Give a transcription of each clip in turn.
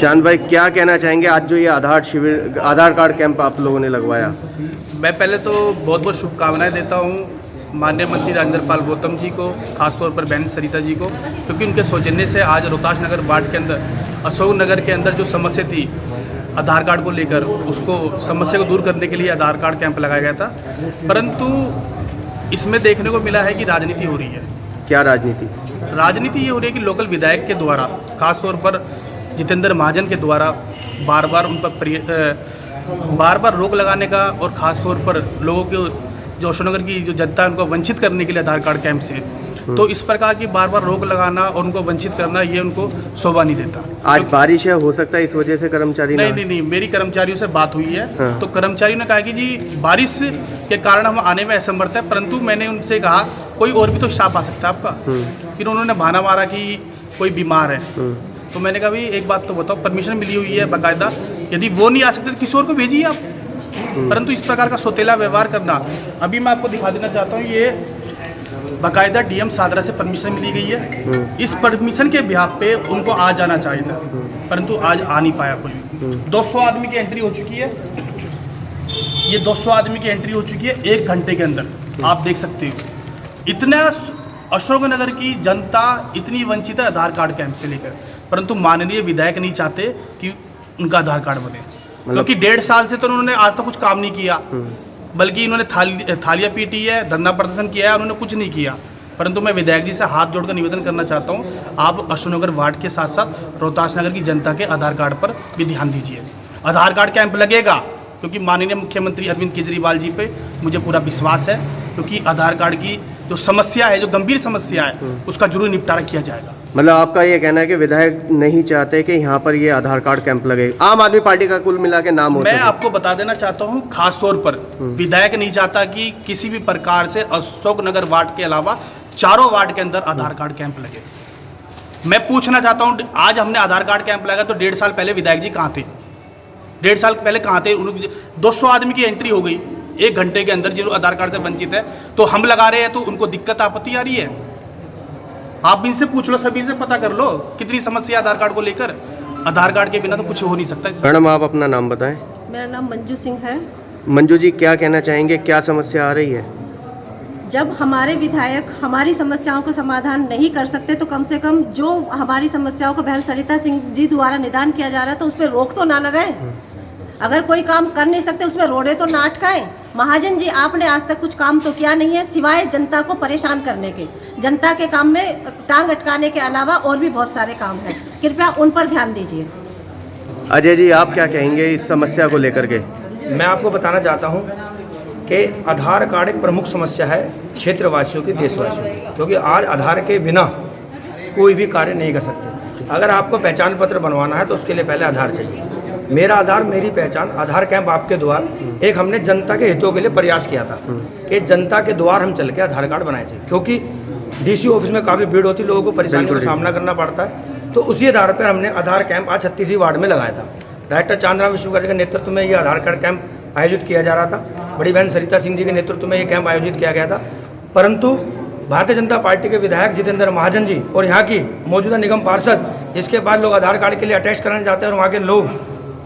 चांद भाई, क्या कहना चाहेंगे आज जो ये आधार कार्ड कैंप आप लोगों ने लगवाया? मैं पहले तो बहुत बहुत शुभकामनाएं देता हूं माननीय मंत्री राजेंद्र पाल गौतम जी को, खासतौर पर बहन सरिता जी को, क्योंकि उनके सौजन्य से आज रोहतास नगर वार्ड के अंदर, अशोक नगर के अंदर जो समस्या थी आधार कार्ड को लेकर, उसको समस्या को दूर करने के लिए आधार कार्ड कैंप लगाया गया था। परंतु इसमें देखने को मिला है कि राजनीति हो रही है। क्या राजनीति? राजनीति ये हो रही है कि लोकल विधायक के द्वारा, खासतौर पर जितेंद्र महाजन के द्वारा बार बार रोक लगाने का, और ख़ास तौर पर लोगों के जो अशोक नगर की जो जनता है उनको वंचित करने के लिए आधार कार्ड कैंप से, तो इस प्रकार की बार रोक लगाना और उनको वंचित करना, ये उनको शोभा नहीं देता। आज बारिश है, हो सकता है इस वजह से कर्मचारी नहीं, मेरी कर्मचारियों से बात हुई है। हाँ। तो कर्मचारियों ने कहा कि जी बारिश के कारण हम आने में असमर्थ है, परंतु मैंने उनसे कहा कोई और भी तो स्टाफ आ सकता है आपका। फिर उन्होंने बहाना मारा कि कोई बीमार है। तो मैंने कहा भाई एक बात तो बताओ, परमिशन मिली हुई है बाकायदा, यदि वो नहीं आ सकते तो किसी और को भेजिए आप। परंतु इस प्रकार का सोतेला व्यवहार करना, अभी मैं आपको दिखा देना चाहता हूँ, ये बाकायदा डीएम सादरा से परमिशन मिली गई है। इस परमिशन के बिहाफ पे उनको आज जाना चाहिए था, परंतु आज आ नहीं पाया कोई। 200 आदमी की एंट्री हो चुकी है, ये 200 आदमी की एंट्री हो चुकी है 1 घंटे के अंदर। आप देख सकते हो इतना अशोक नगर की जनता इतनी वंचित है आधार कार्ड कैंप से लेकर, परंतु माननीय विधायक नहीं चाहते कि उनका आधार कार्ड बने, क्योंकि 1.5 साल से तो उन्होंने आज तक कुछ काम नहीं किया, बल्कि इन्होंने थालियां पीटी है, धरना प्रदर्शन किया है, उन्होंने कुछ नहीं किया। परंतु मैं विधायक जी से हाथ जोड़कर निवेदन करना चाहता हूं, आप अशोक नगर वार्ड के साथ साथ रोहतास नगर की जनता के आधार कार्ड पर भी ध्यान दीजिए। आधार कार्ड कैंप लगेगा, क्योंकि माननीय मुख्यमंत्री अरविंद केजरीवाल जी पे मुझे पूरा विश्वास है, क्योंकि आधार कार्ड की जो समस्या है, जो गंभीर समस्या है, उसका जरूर निपटारा किया जाएगा। मतलब आपका ये कहना है कि विधायक नहीं चाहते कि यहाँ पर ये आधार कार्ड कैंप लगे? आम आदमी पार्टी का कुल मिला के नाम हो। मैं आपको बता देना चाहता हूँ, खास तौर पर विधायक नहीं चाहता कि किसी भी प्रकार से अशोक नगर वार्ड के अलावा चारों वार्ड के अंदर आधार कार्ड कैंप लगे। मैं पूछना चाहता हूँ, आज हमने आधार कार्ड कैंप लगा तो 1.5 साल पहले विधायक जी कहाँ थे? 1.5 साल पहले कहाँ थे? 200 आदमी की एंट्री हो गई 1 घंटे के अंदर, जो आधार कार्ड से वंचित है, तो हम लगा रहे हैं तो उनको दिक्कत आपत्ति आ रही है। आप इनसे पूछ लो, सभी से पता कर लो कितनी समस्या आधार कार्ड को लेकर। आधार कार्ड के बिना तो कुछ हो नहीं सकता। मैडम, आप अपना नाम बताएं। मेरा नाम मंजू सिंह है। मंजू जी, क्या कहना चाहेंगे, क्या समस्या आ रही है? जब हमारे विधायक हमारी समस्याओं का समाधान नहीं कर सकते, तो कम से कम जो हमारी समस्याओं का बहन सरिता सिंह जी द्वारा निदान किया जा रहा है, तो उस पर रोक तो ना लगाए। अगर कोई काम कर नहीं सकते, उसमें रोड़े तो ना अटकाएं। महाजन जी, आपने आज तक कुछ काम तो किया नहीं है, सिवाय जनता को परेशान करने के। जनता के काम में टांग अटकाने के अलावा और भी बहुत सारे काम हैं, कृपया उन पर ध्यान दीजिए। अजय जी, आप क्या कहेंगे इस समस्या को लेकर के? मैं आपको बताना चाहता हूं कि आधार कार्ड एक प्रमुख समस्या है क्षेत्रवासियों की, देशवासियों की, क्योंकि आज आधार के बिना कोई भी कार्य नहीं कर सकते। अगर आपको पहचान पत्र बनवाना है तो उसके लिए पहले आधार चाहिए। मेरा आधार मेरी पहचान आधार कैंप आपके द्वार, एक हमने जनता के हितों के लिए प्रयास किया था कि जनता के द्वार हम चल के आधार कार्ड बनाए थे, क्योंकि डीसी ऑफिस में काफ़ी भीड़ होती, लोगों को परेशानियों का सामना करना पड़ता है। तो उसी आधार पर हमने आधार कैंप आज 36वीं वार्ड में लगाया था। डायरेक्टर चांद्राम विश्वकर्मा के नेतृत्व में ये आधार कार्ड कैंप आयोजित किया जा रहा था। बड़ी बहन सरिता सिंह जी के नेतृत्व में ये कैंप आयोजित किया गया था। परंतु भारतीय जनता पार्टी के विधायक जितेंद्र महाजन जी और यहाँ की मौजूदा निगम पार्षद, इसके बाद लोग आधार कार्ड के लिए अटैच कराने जाते हैं और वहाँ के लोग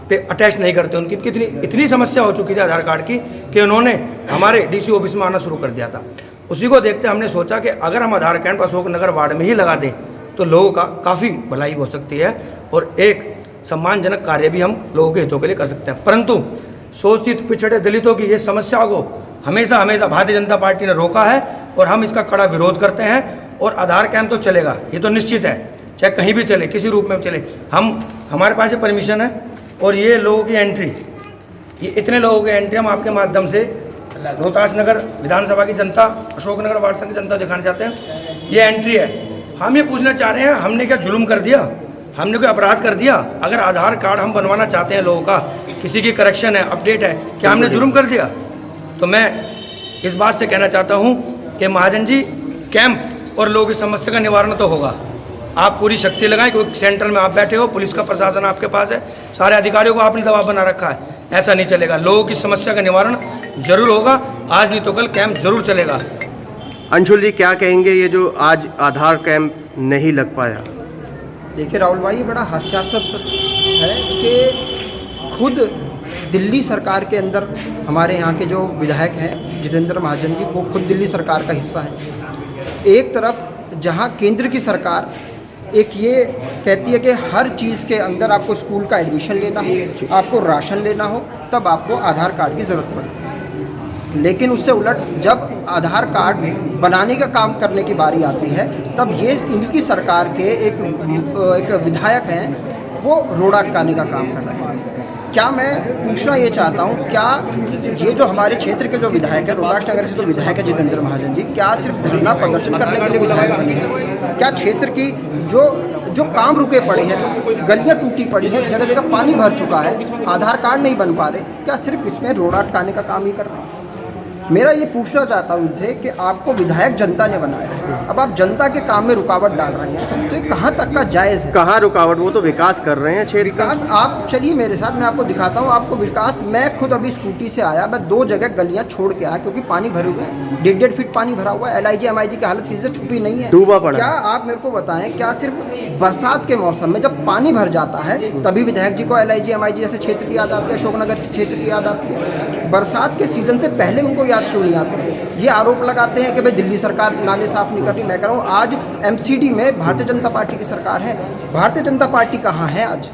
पे अटैच नहीं करते। उनकी इतनी समस्या हो चुकी थी आधार कार्ड की कि उन्होंने हमारे डीसी ऑफिस में आना शुरू कर दिया था। उसी को देखते हमने सोचा कि अगर हम आधार कैंप अशोक नगर वार्ड में ही लगा दें तो लोगों का काफ़ी भलाई हो सकती है और एक सम्मानजनक कार्य भी हम लोगों के हितों के लिए कर सकते हैं। परंतु शोषित पिछड़े दलितों की ये समस्या को हमेशा भारतीय जनता पार्टी ने रोका है और हम इसका कड़ा विरोध करते हैं। और आधार कैंप तो चलेगा, ये तो निश्चित है, चाहे कहीं भी चले, किसी रूप में चले। हमारे पास ये परमिशन है और ये लोगों की एंट्री, ये इतने लोगों की एंट्री हम आपके माध्यम से रोहतास नगर विधानसभा की जनता, अशोक नगर वार्ड की जनता दिखाना चाहते हैं। ये एंट्री है। हम ये पूछना चाह रहे हैं, हमने क्या जुल्म कर दिया? हमने कोई अपराध कर दिया? अगर आधार कार्ड हम बनवाना चाहते हैं लोगों का, किसी की करेक्शन है, अपडेट है, क्या हमने जुल्म कर दिया? तो मैं इस बात से कहना चाहता हूँ कि महाजन जी, कैंप और लोगों की समस्या का निवारण तो होगा। आप पूरी शक्ति लगाएं, क्योंकि सेंट्रल में आप बैठे हो, पुलिस का प्रशासन आपके पास है, सारे अधिकारियों को आपने दबाव बना रखा है। ऐसा नहीं चलेगा। लोगों की समस्या का निवारण जरूर होगा, आज नहीं तो कल कैंप जरूर चलेगा। अंशुल जी, क्या कहेंगे ये जो आज आधार कैंप नहीं लग पाया? देखिए राहुल भाई, बड़ा हास्यास्पद है कि खुद दिल्ली सरकार के अंदर हमारे यहाँ के जो विधायक हैं जितेंद्र महाजन जी, वो खुद दिल्ली सरकार का हिस्सा है। एक तरफ जहाँ केंद्र की सरकार एक ये कहती है कि हर चीज़ के अंदर आपको स्कूल का एडमिशन लेना हो, आपको राशन लेना हो, तब आपको आधार कार्ड की ज़रूरत पड़ती है। लेकिन उससे उलट जब आधार कार्ड बनाने का काम करने की बारी आती है, तब ये इनकी सरकार के एक विधायक हैं, वो रोड अटकाने का काम कर रहे हैं। क्या मैं पूछना ये चाहता हूँ, क्या ये जो हमारे क्षेत्र के जो विधायक है, रोहतास नगर से जो विधायक है जितेंद्र महाजन जी, क्या सिर्फ धरना प्रदर्शन करने के लिए विधायक बने हैं? क्या क्षेत्र की जो काम रुके पड़े हैं, गलियाँ टूटी पड़ी हैं, जगह जगह पानी भर चुका है, आधार कार्ड नहीं बन पा रहे, क्या सिर्फ इसमें रोड अटकाने का काम ही कर रहे हैं? मेरा ये पूछना चाहता हूँ उनसे कि आपको विधायक जनता ने बनाया है, अब आप जनता के काम में रुकावट डाल रहे हैं, तो ये कहाँ तक का जायज़ है? कहाँ रुकावट? वो तो विकास कर रहे हैं क्षेत्र का। विकास, आप चलिए मेरे साथ, मैं आपको दिखाता हूँ आपको विकास। मैं खुद अभी स्कूटी से आया, मैं 2 जगह गलियाँ छोड़ के आया क्योंकि पानी भरे हुए हैं, 1.5 फीट पानी भरा हुआ है। LIG MIG की हालत किसी से छुपी नहीं है, डूबा पड़ा। क्या आप मेरे को बताएं, क्या सिर्फ बरसात के मौसम में जब पानी भर जाता है तभी विधायक जी को LIG MIG जैसे क्षेत्र की याद आती है, अशोकनगर के क्षेत्र की याद आती है? बरसात के सीजन से पहले उनको याद क्यों नहीं आती? ये आरोप लगाते हैं कि भाई दिल्ली सरकार नाले साफ नहीं कर रही। मैं कह रहा हूँ आज MCD में भारतीय जनता पार्टी की सरकार है। भारतीय जनता पार्टी कहाँ है आज?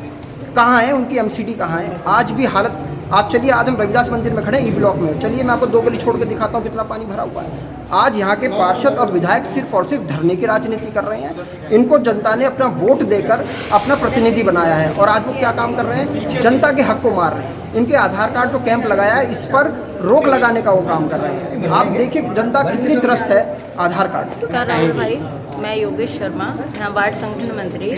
कहाँ है उनकी MCD कहाँ है? आज भी हालत, आप चलिए, आज हम रविदास मंदिर में खड़े हैं E ब्लॉक में, चलिए मैं आपको 2 गली छोड़ के दिखाता हूँ कितना पानी भरा हुआ है। आज यहाँ के पार्षद और विधायक सिर्फ और सिर्फ धरने की राजनीति कर रहे हैं। इनको जनता ने अपना वोट देकर अपना प्रतिनिधि बनाया है और आज वो क्या काम कर रहे हैं? जनता के हक को मार रहे हैं। इनके आधार कार्ड जो कैंप लगाया है, इस पर रोक लगाने का वो काम कर रहे हैं। आप देखिए जनता कितनी त्रस्त है आधार कार्ड से। राहुल भाई, मैं योगेश शर्मा, यहाँ वार्ड संगठन मंत्री।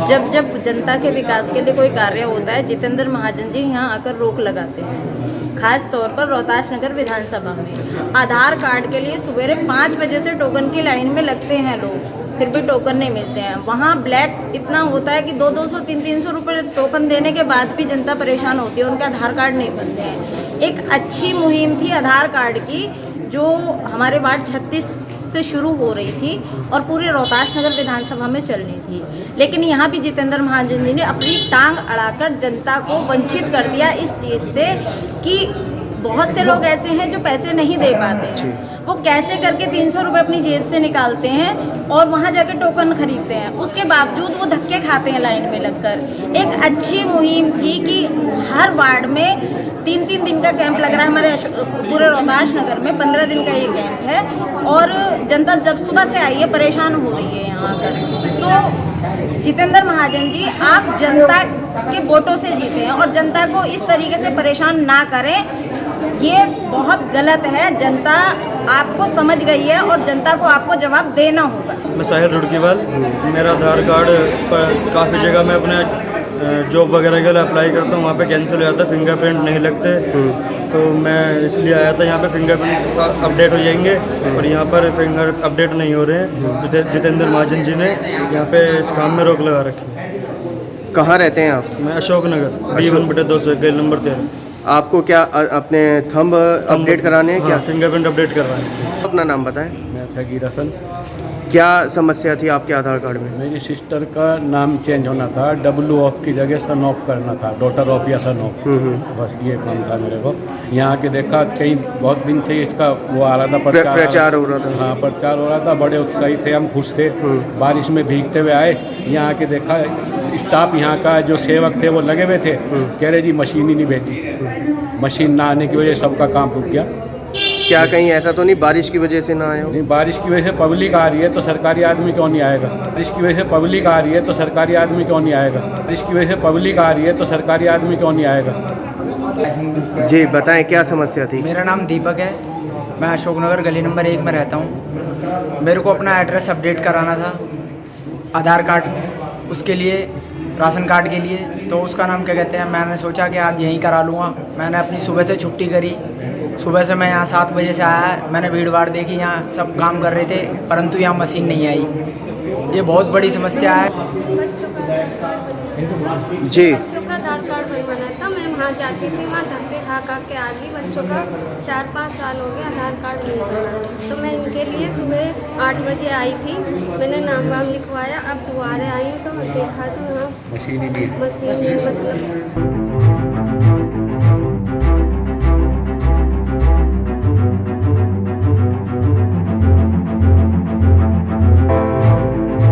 जब जब जनता के विकास के लिए कोई कार्य होता है, जितेंद्र महाजन जी यहाँ आकर रोक लगाते हैं। खास तौर पर रोहतास नगर विधानसभा में आधार कार्ड के लिए सवेरे 5 बजे से टोकन की लाइन में लगते हैं लोग, फिर भी टोकन नहीं मिलते हैं। वहाँ ब्लैक इतना होता है कि 200-200, 300-300 रुपये टोकन देने के बाद भी जनता परेशान होती है, उनके आधार कार्ड नहीं बनते हैं। एक अच्छी मुहिम थी आधार कार्ड की, जो हमारे वार्ड 36 से शुरू हो रही थी और पूरे रोहतास नगर विधानसभा में चलनी थी, लेकिन यहाँ भी जितेंद्र महाजन जी ने अपनी टांग अड़ाकर जनता को वंचित कर दिया इस चीज़ से कि बहुत से लोग ऐसे हैं जो पैसे नहीं दे पाते हैं। वो कैसे करके 300 रुपये अपनी जेब से निकालते हैं और वहाँ जाके टोकन खरीदते हैं, उसके बावजूद वो धक्के खाते हैं लाइन में लगकर। एक अच्छी मुहिम थी कि हर वार्ड में 3-3 दिन का कैंप लग रहा है। हमारे पूरे रोहतास नगर में 15 दिन का ये कैंप है और जनता जब सुबह से आई है परेशान हो रही है यहाँ आकर। तो जितेंद्र महाजन जी, आप जनता के वोटों से जीते हैं और जनता को इस तरीके से परेशान ना करें, ये बहुत गलत है। जनता आपको समझ गई है और जनता को आपको जवाब देना होगा। मैं साहिल रुड़कीवाल, मेरा आधार कार्ड पर काफ़ी जगह मैं अपने जॉब वगैरह के लिए अप्लाई करता हूँ, वहाँ पे कैंसिल हो जाता है, फिंगरप्रिंट नहीं लगते। तो मैं इसलिए आया था, यहाँ पे फिंगरप्रिंट अपडेट हो जाएंगे और यहाँ पर फिंगर अपडेट नहीं हो रहे हैं। जितेंद्र महाजन जी ने यहाँ पे इस काम में रोक लगा रखी है। कहाँ रहते हैं आप? मैं अशोकनगर D1/200 गली नंबर 13। आपको क्या अपने थंब अपडेट कराने हैं? क्या फिंगरप्रिंट अपडेट करवाएं? अपना नाम बताएं। मैं सगीर हसन। क्या समस्या थी आपके आधार कार्ड में? मेरी सिस्टर का नाम चेंज होना था, W ऑफ की जगह सन ऑफ करना था, डॉटर ऑफ या सन ऑफ, बस ये काम था मेरे को। यहाँ के देखा कई बहुत दिन से इसका वो आ रहा था, प्रचार हो रहा था। हाँ, प्रचार हो रहा था, बड़े उत्साही थे, हम खुश थे। बारिश में भीगते हुए आए, यहाँ के देखा स्टाफ यहाँ का जो सेवक थे वो लगे हुए थे, कह रहे जी मशीन ही नहीं भेजी। मशीन ना आने की वजह से सबका काम रुक गया। क्या कहीं ऐसा तो नहीं बारिश की वजह से ना आया हो? नहीं, बारिश की वजह से पब्लिक आ रही है तो सरकारी आदमी क्यों नहीं आएगा? बारिश की वजह से पब्लिक आ रही है तो सरकारी आदमी क्यों नहीं आएगा? बारिश की वजह से पब्लिक आ रही है तो सरकारी आदमी क्यों नहीं आएगा? जी बताएं, क्या समस्या थी? मेरा नाम दीपक है, मैं अशोकनगर गली नंबर 1 में रहता हूँ। मेरे को अपना एड्रेस अपडेट कराना था आधार कार्ड, उसके लिए राशन कार्ड के लिए, तो उसका नाम क्या कहते हैं, मैंने सोचा कि आज यहीं करा लूँगा। मैंने अपनी सुबह से छुट्टी करी, सुबह से मैं यहाँ 7 बजे से आया। मैंने भीड़ भाड़ देखी, यहाँ सब काम कर रहे थे, परंतु यहाँ मशीन नहीं आई। ये बहुत बड़ी समस्या है। जी, बच्चों का आधार कार्ड बनवाना था, मैं वहाँ जाती थी, वहाँ धक्के खा के आ गई। बच्चों का 4-5 साल हो गए आधार कार्ड नहीं बना, तो मैं इनके लिए सुबह 8 बजे आई थी, मैंने नाम वाम लिखवाया। अब दोबारा आई तो देखा तो वहाँ मशीन ही नहीं है। मशीन मतलब